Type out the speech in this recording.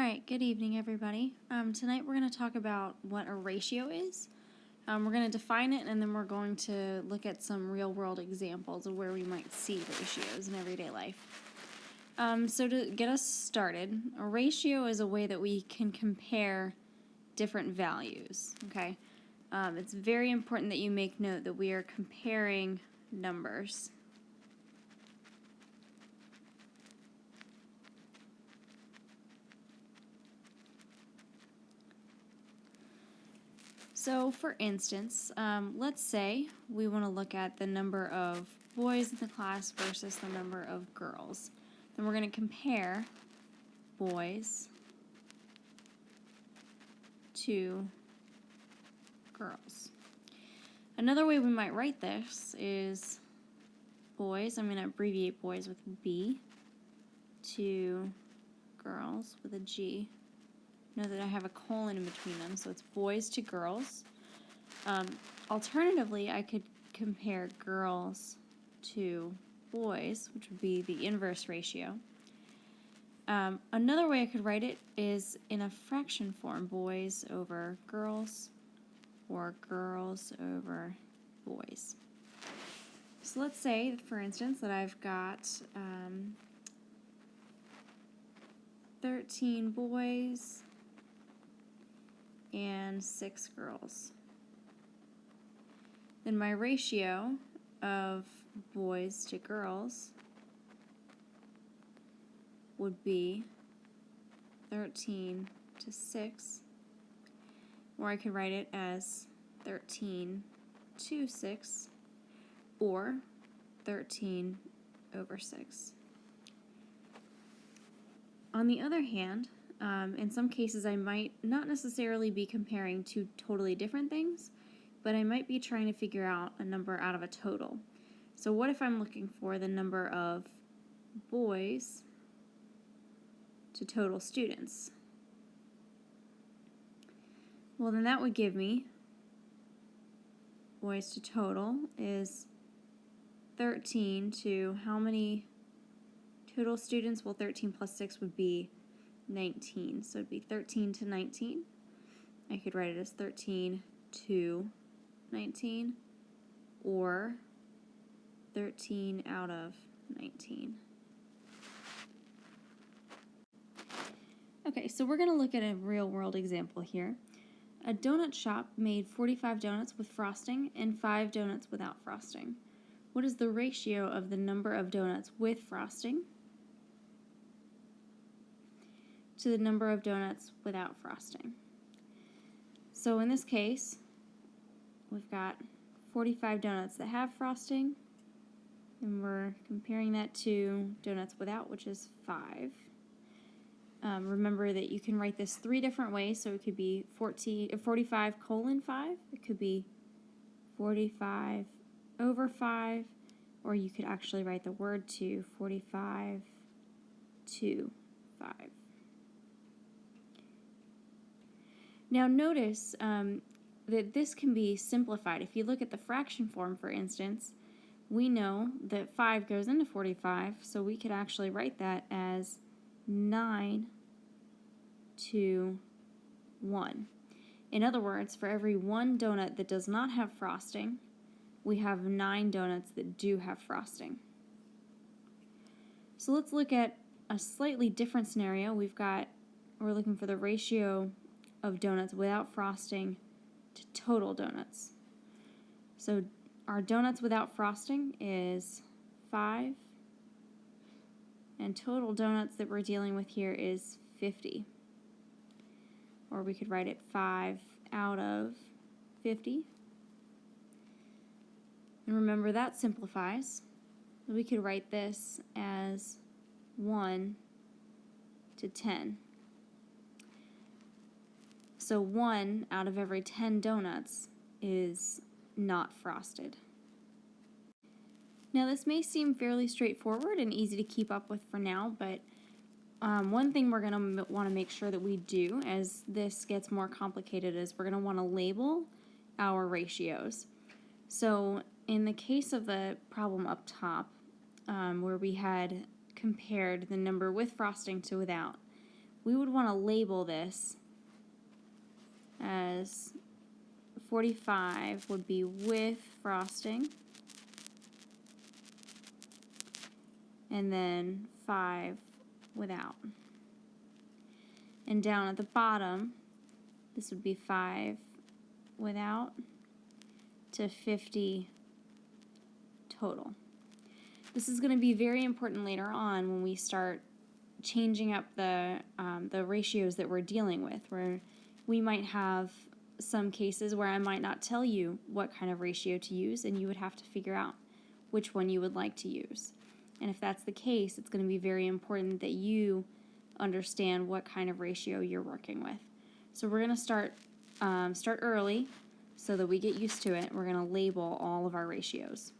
Alright, good evening everybody. Tonight we're going to talk about what a ratio is. We're going to define it, and then we're going to look at some real-world examples of where we might see ratios in everyday life. So to get us started, a ratio is a way that we can compare different values. Okay, it's very important that you make note that we are comparing numbers. So for instance, let's say we want to look at the number of boys in the class versus the number of girls. Then we're going to compare boys to girls. Another way we might write this is boys, I'm going to abbreviate boys with B, to girls with a G. Know that I have a colon in between them, so it's boys to girls. Alternatively, I could compare girls to boys, which would be the inverse ratio. Another way I could write it is in a fraction form, boys over girls, or girls over boys. So let's say, for instance, that I've got 13 boys and 6 girls. Then my ratio of boys to girls would be 13 to 6, or I could write it as 13 to 6, or 13 over 6. On the other hand, in some cases I might not necessarily be comparing two totally different things, but I might be trying to figure out a number out of a total. So what if I'm looking for the number of boys to total students? Well, then that would give me boys to total is 13 to how many total students? Well, 13 plus 6 would be 19. So it'd be 13 to 19. I could write it as 13 to 19, or 13 out of 19. Okay, so we're going to look at a real-world example here. A donut shop made 45 donuts with frosting and 5 donuts without frosting. What is the ratio of the number of donuts with frosting to the number of donuts without frosting? So in this case, we've got 45 donuts that have frosting, and we're comparing that to donuts without, which is 5. Remember that you can write this 3 different ways, so it could be 45 colon 5, it could be 45 over 5, or you could actually write the word to 45 to 5. Now notice that this can be simplified. If you look at the fraction form, for instance, we know that 5 goes into 45, so we could actually write that as 9 to 1. In other words, for every 1 donut that does not have frosting, we have 9 donuts that do have frosting. So let's look at a slightly different scenario. We're looking for the ratio of donuts without frosting to total donuts. So our donuts without frosting is 5, and total donuts that we're dealing with here is 50. Or we could write it 5 out of 50. And remember, that simplifies. We could write this as 1 to 10. So 1 out of every 10 donuts is not frosted. Now this may seem fairly straightforward and easy to keep up with for now, but one thing we're going to want to make sure that we do as this gets more complicated is we're going to want to label our ratios. So in the case of the problem up top, where we had compared the number with frosting to without, we would want to label this as 45 would be with frosting, and then 5 without. And down at the bottom, this would be 5 without to 50 total. This is going to be very important later on when we start changing up the ratios that we're dealing with, where we might have some cases where I might not tell you what kind of ratio to use, and you would have to figure out which one you would like to use. And if that's the case, it's going to be very important that you understand what kind of ratio you're working with. So we're going to start early so that we get used to it. We're going to label all of our ratios.